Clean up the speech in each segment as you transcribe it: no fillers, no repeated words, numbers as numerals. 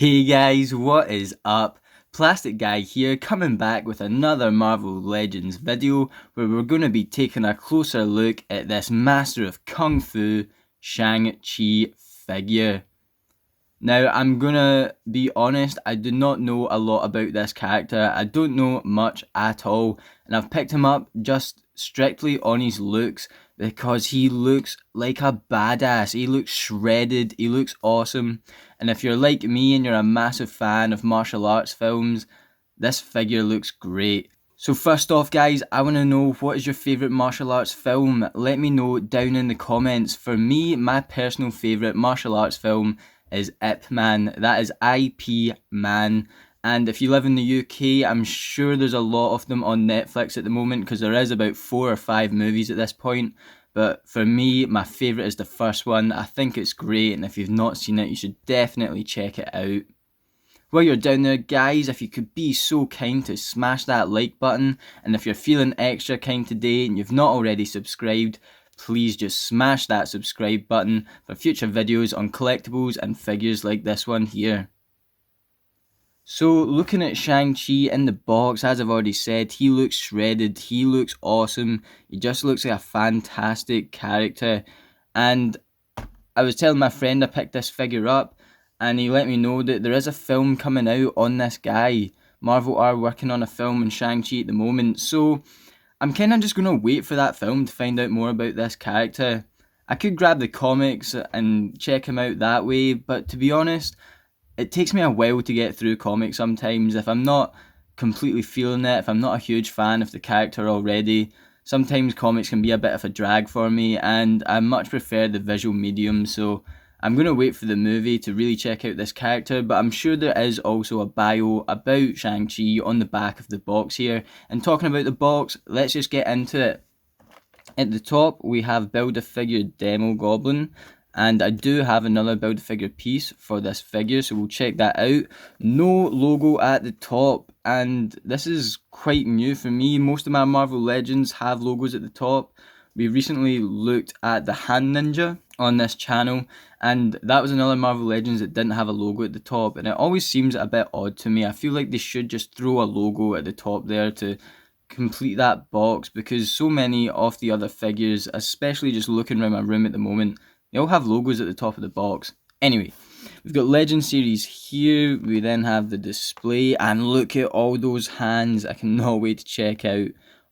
Hey guys, what is up? Plastic Guy here, coming back with another Marvel Legends video where we're going to be taking a closer look at this Master of Kung Fu Shang Chi figure. Now, I'm gonna be honest, I do not know a lot about this character. I don't know much at all, and I've picked him up just strictly on his looks because he looks like a badass. He looks shredded, he looks awesome, and if you're like me and you're a massive fan of martial arts films, this figure looks great. So first off guys, I want to know, what is your favourite martial arts film? Let me know down in the comments. For me, my personal favourite martial arts film is Ip Man. That is IP Man. And if you live in the UK, I'm sure there's a lot of them on Netflix at the moment because there is about 4 or 5 movies at this point. But for me, my favourite is the first one. I think it's great, and if you've not seen it, you should definitely check it out. While you're down there guys, if you could be so kind to smash that like button, and if you're feeling extra kind today and you've not already subscribed, please just smash that subscribe button for future videos on collectibles and figures like this one here. So looking at Shang-Chi in the box, as I've already said, he looks shredded, he looks awesome, he just looks like a fantastic character. And I was telling my friend I picked this figure up, and he let me know that there is a film coming out on this guy. Marvel are working on a film on Shang-Chi at the moment, so I'm kind of just going to wait for that film to find out more about this character. I could grab the comics and check him out that way, but to be honest, it takes me a while to get through comics sometimes. If I'm not completely feeling it, if I'm not a huge fan of the character already, sometimes comics can be a bit of a drag for me, and I much prefer the visual medium, so I'm going to wait for the movie to really check out this character, but I'm sure there is also a bio about Shang-Chi on the back of the box here. And talking about the box, let's just get into it. At the top, we have Build-A-Figure Demo Goblin, and I do have another Build-A-Figure piece for this figure, so we'll check that out. No logo at the top, and this is quite new for me. Most of my Marvel Legends have logos at the top. We recently looked at the Hand Ninja on this channel, and that was another Marvel Legends that didn't have a logo at the top, and it always seems a bit odd to me. I feel like they should just throw a logo at the top there to complete that box, because so many of the other figures, especially just looking around my room at the moment, they all have logos at the top of the box. Anyway, we've got Legend Series here, we then have the display, and look at all those hands. I cannot wait to check out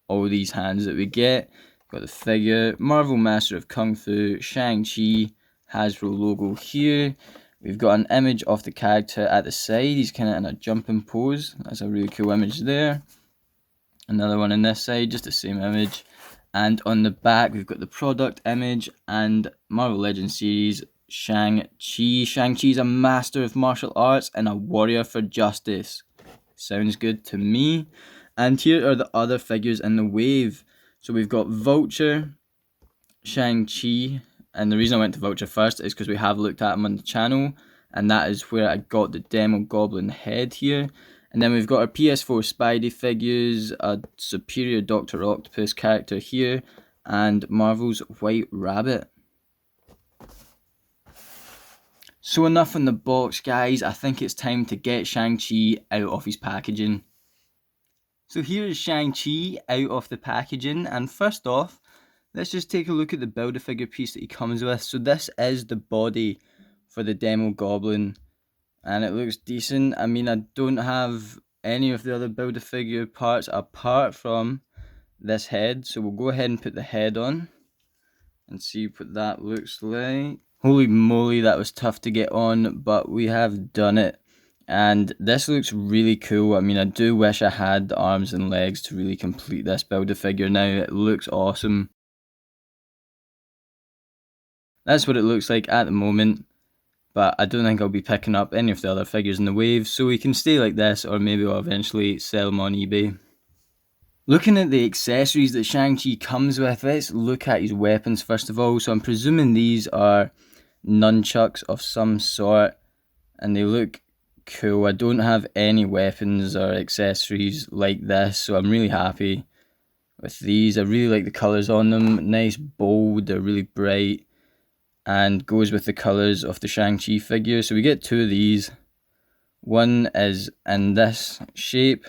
all these hands that we get. Got the figure, Marvel Master of Kung Fu, Shang-Chi, Hasbro logo here. We've got an image of the character at the side. He's kind of in a jumping pose. That's a really cool image there. Another one on this side, just the same image. And on the back, we've got the product image and Marvel Legends series Shang-Chi. Shang-Chi's a master of martial arts and a warrior for justice. Sounds good to me. And here are the other figures in the wave. So we've got Vulture, Shang-Chi, and the reason I went to Vulture first is because we have looked at him on the channel, and that is where I got the Demo Goblin head here. And then we've got our PS4 Spidey figures, a Superior Dr. Octopus character here, and Marvel's White Rabbit. So enough on the box guys, I think it's time to get Shang-Chi out of his packaging. So here is Shang-Chi out of the packaging, and first off, let's just take a look at the Build-A-Figure piece that he comes with. So this is the body for the Demo Goblin, and it looks decent. I mean, I don't have any of the other Build-A-Figure parts apart from this head, so we'll go ahead and put the head on and see what that looks like. Holy moly, that was tough to get on, but we have done it. And this looks really cool. I mean, I do wish I had the arms and legs to really complete this Build-A-Figure now. It looks awesome. That's what it looks like at the moment, but I don't think I'll be picking up any of the other figures in the wave, so we can stay like this, or maybe I'll eventually sell them on eBay. Looking at the accessories that Shang-Chi comes with, let's look at his weapons first of all. So I'm presuming these are nunchucks of some sort, and they look cool. I don't have any weapons or accessories like this, so I'm really happy with these. I really like the colours on them. Nice, bold, they're really bright, and goes with the colours of the Shang-Chi figure. So we get 2 of these. One is in this shape,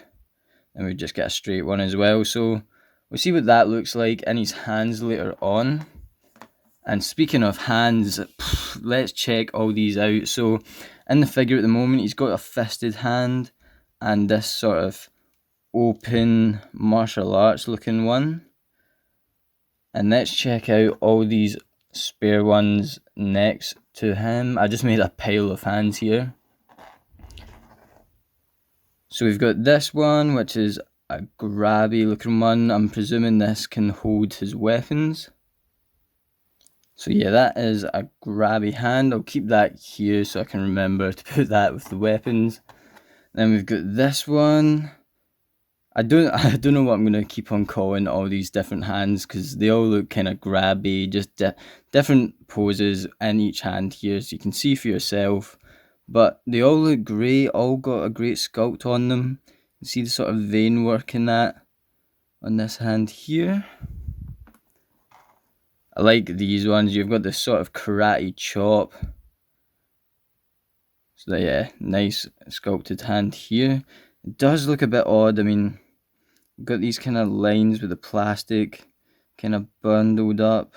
and we just get a straight one as well. So we'll see what that looks like in his hands later on. And speaking of hands, let's check all these out. So in the figure at the moment, he's got a fisted hand and this sort of open martial arts looking one. And let's check out all these spare ones next to him. I just made a pile of hands here. So we've got this one, which is a grabby looking one. I'm presuming this can hold his weapons. So yeah, that is a grabby hand. I'll keep that here so I can remember to put that with the weapons. Then we've got this one. I don't know what I'm going to keep on calling all these different hands because they all look kind of grabby, just different poses in each hand here so you can see for yourself. But they all look great, all got a great sculpt on them. You see the sort of vein work in that on this hand here. I like these ones. You've got this sort of karate chop. So yeah, nice sculpted hand here. It does look a bit odd. I mean, you've got these kind of lines with the plastic kind of bundled up.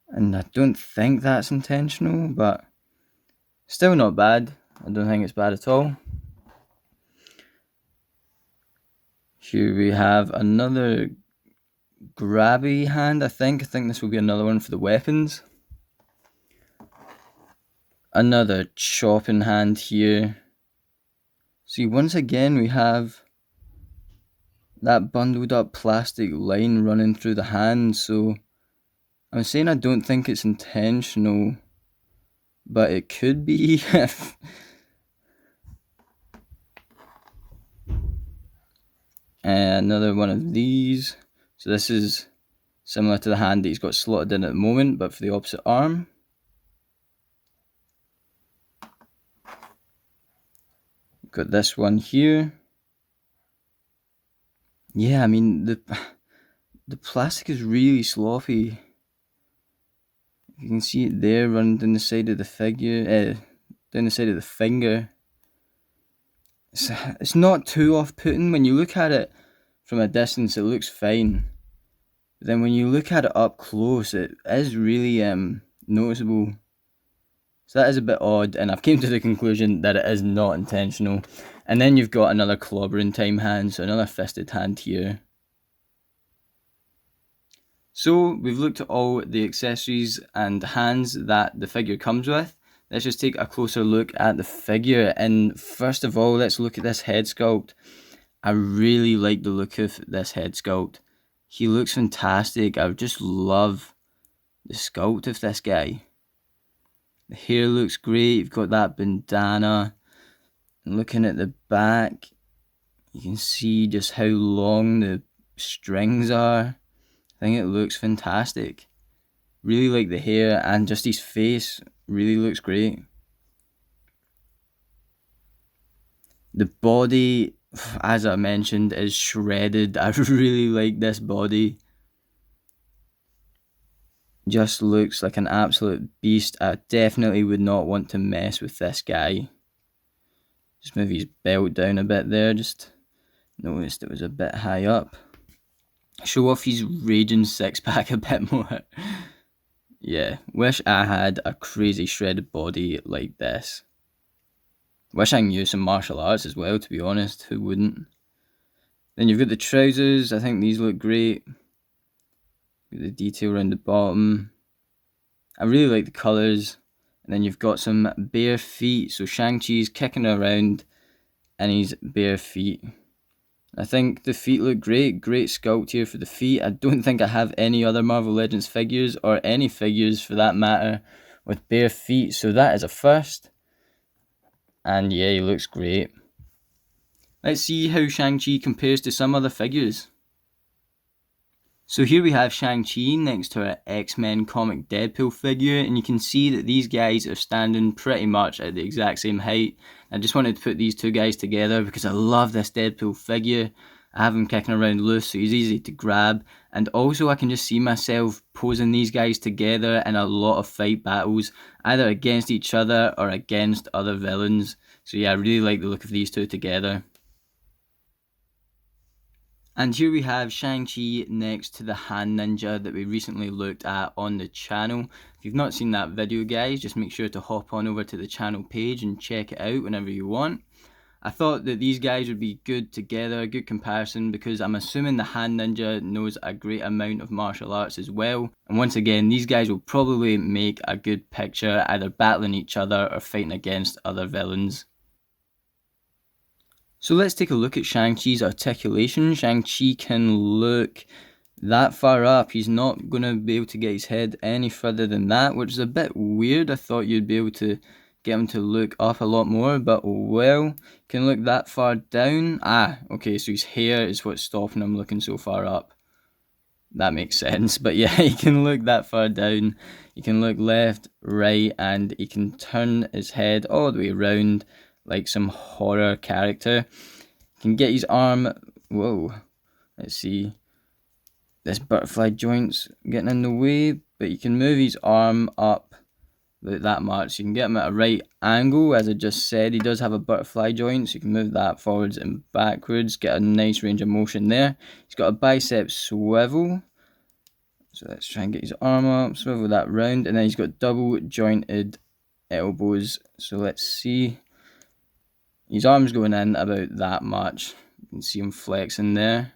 And I don't think that's intentional, but still not bad. I don't think it's bad at all. Here we have another grabby hand, I think. I think this will be another one for the weapons. Another chopping hand here. See, once again, we have that bundled up plastic line running through the hand. So I'm saying I don't think it's intentional, but it could be. And another one of these. So this is similar to the hand that he's got slotted in at the moment, but for the opposite arm. Got this one here. Yeah, I mean the plastic is really sloppy. You can see it there running down the side of the figure, down the side of the finger. It's not too off-putting. When you look at it from a distance, it looks fine. But then when you look at it up close, it is really noticeable. So that is a bit odd, and I've came to the conclusion that it is not intentional. And then you've got another clobbering time hand, so another fisted hand here. So we've looked at all the accessories and hands that the figure comes with. Let's just take a closer look at the figure, and first of all, let's look at this head sculpt. I really like the look of this head sculpt. He looks fantastic. I just love the sculpt of this guy. The hair looks great. You've got that bandana. And looking at the back, you can see just how long the strings are. I think it looks fantastic. Really like the hair, and just his face really looks great. The body, as I mentioned, is shredded. I really like this body. Just looks like an absolute beast. I definitely would not want to mess with this guy. Just move his belt down a bit there. Just noticed it was a bit high up. Show off his raging six-pack a bit more. Yeah, wish I had a crazy shredded body like this. Wish I knew some martial arts as well, to be honest. Who wouldn't? Then you've got the trousers. I think these look great. Got the detail around the bottom. I really like the colours. And then you've got some bare feet. So Shang Chi's kicking around in his bare feet. I think the feet look great. Great sculpt here for the feet. I don't think I have any other Marvel Legends figures, or any figures for that matter, with bare feet. So that is a first. And yeah, he looks great. Let's see how Shang-Chi compares to some other figures. So here we have Shang-Chi next to our X-Men comic Deadpool figure, and you can see that these guys are standing pretty much at the exact same height. I just wanted to put these two guys together because I love this Deadpool figure. I have him kicking around loose, so he's easy to grab. And also I can just see myself posing these guys together in a lot of fight battles, either against each other or against other villains. So yeah, I really like the look of these two together. And here we have Shang-Chi next to the hand ninja that we recently looked at on the channel. If you've not seen that video, guys, just make sure to hop on over to the channel page and check it out whenever you want. I thought that these guys would be good together, good comparison, because I'm assuming the hand ninja knows a great amount of martial arts as well. And once again, these guys will probably make a good picture, either battling each other or fighting against other villains. So let's take a look at Shang-Chi's articulation. Shang-Chi can look that far up. He's not going to be able to get his head any further than that, which is a bit weird. I thought you'd be able to get him to look up a lot more, but well, can look that far down. Okay, so his hair is what's stopping him looking so far up. That makes sense, but yeah, he can look that far down. He can look left, right, and he can turn his head all the way around like some horror character. He can get his arm, whoa, let's see, this butterfly joint's getting in the way, but you can move his arm up about that much. You can get him at a right angle, as I just said. He does have a butterfly joint, so you can move that forwards and backwards, get a nice range of motion there. He's got a bicep swivel, so let's try and get his arm up, swivel that round, and then he's got double jointed elbows, so let's see. His arm's going in about that much. You can see him flexing there.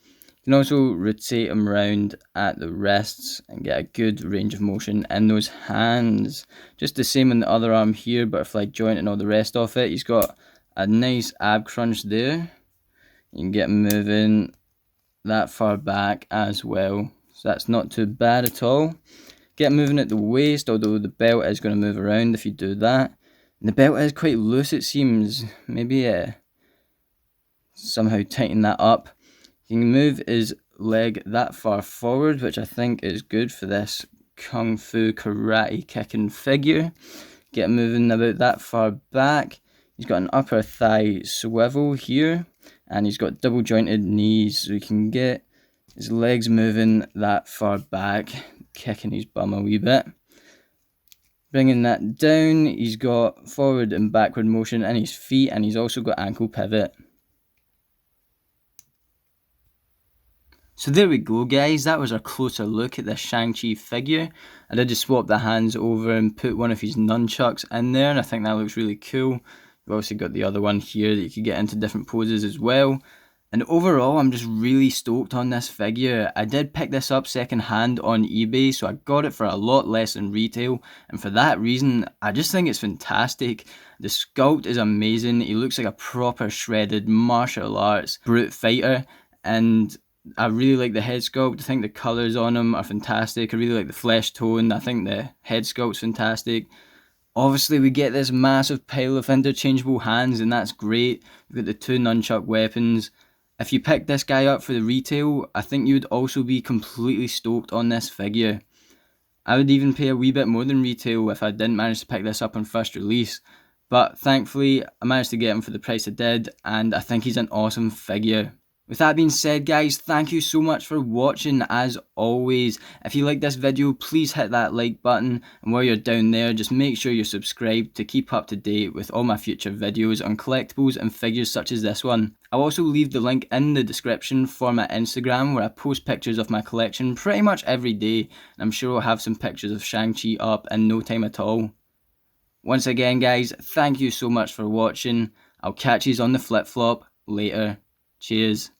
You can also rotate him around at the wrists and get a good range of motion in those hands. Just the same on the other arm here, butterfly joint and all the rest of it. He's got a nice ab crunch there. You can get him moving that far back as well. So that's not too bad at all. Get him moving at the waist, although the belt is going to move around if you do that. The belt is quite loose, it seems. Maybe somehow tighten that up. You can move his leg that far forward, which I think is good for this kung fu karate kicking figure. Get him moving about that far back. He's got an upper thigh swivel here, and he's got double jointed knees, so you can get his legs moving that far back, kicking his bum a wee bit. Bringing that down, he's got forward and backward motion in his feet, and he's also got ankle pivot. So there we go, guys. That was a closer look at this Shang-Chi figure. I did just swap the hands over and put one of his nunchucks in there, and I think that looks really cool. You've also got the other one here that you could get into different poses as well. And overall, I'm just really stoked on this figure. I did pick this up second hand on eBay, so I got it for a lot less than retail. And for that reason, I just think it's fantastic. The sculpt is amazing. He looks like a proper shredded martial arts brute fighter. And I really like the head sculpt. I think the colours on him are fantastic. I really like the flesh tone. I think the head sculpt's fantastic. Obviously, we get this massive pile of interchangeable hands, and that's great. We've got the two nunchuck weapons. If you picked this guy up for the retail, I think you would also be completely stoked on this figure. I would even pay a wee bit more than retail if I didn't manage to pick this up on first release. But thankfully, I managed to get him for the price I did, and I think he's an awesome figure. With that being said, guys, thank you so much for watching. As always, if you like this video, please hit that like button, and while you're down there, just make sure you're subscribed to keep up to date with all my future videos on collectibles and figures such as this one. I'll also leave the link in the description for my Instagram, where I post pictures of my collection pretty much every day, and I'm sure I'll have some pictures of Shang-Chi up in no time at all. Once again, guys, thank you so much for watching. I'll catch yous on the flip-flop later. Cheers.